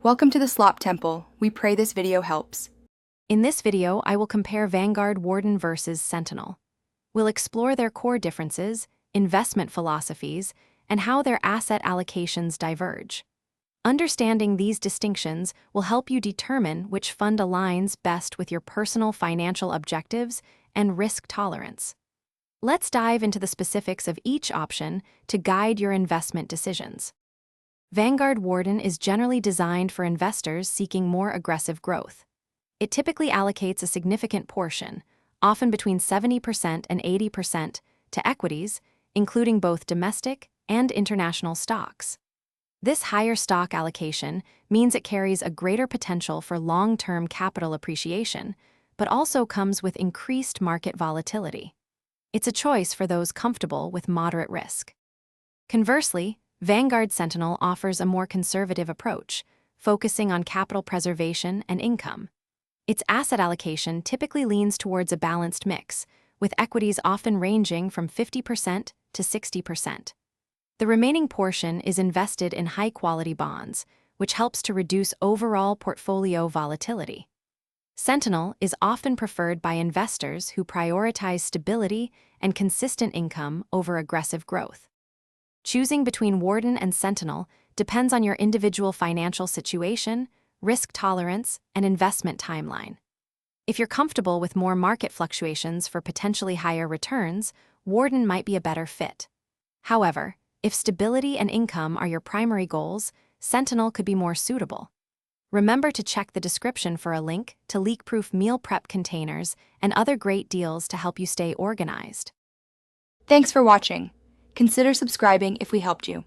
Welcome to the Slop Temple. We pray this video helps. In this video, I will compare Vanguard Warden versus Sentinel. We'll explore their core differences, investment philosophies, and how their asset allocations diverge. Understanding these distinctions will help you determine which fund aligns best with your personal financial objectives and risk tolerance. Let's dive into the specifics of each option to guide your investment decisions. Vanguard Warden is generally designed for investors seeking more aggressive growth. It typically allocates a significant portion, often between 70% and 80%, to equities, including both domestic and international stocks. This higher stock allocation means it carries a greater potential for long-term capital appreciation, but also comes with increased market volatility. It's a choice for those comfortable with moderate risk. Conversely, Vanguard Sentinel offers a more conservative approach, focusing on capital preservation and income. Its asset allocation typically leans towards a balanced mix, with equities often ranging from 50% to 60%. The remaining portion is invested in high-quality bonds, which helps to reduce overall portfolio volatility. Sentinel is often preferred by investors who prioritize stability and consistent income over aggressive growth. Choosing between Warden and Sentinel depends on your individual financial situation, risk tolerance, and investment timeline. If you're comfortable with more market fluctuations for potentially higher returns, Warden might be a better fit. However, if stability and income are your primary goals, Sentinel could be more suitable. Remember to check the description for a link to leak-proof meal prep containers and other great deals to help you stay organized. Thanks for watching. Consider subscribing if we helped you.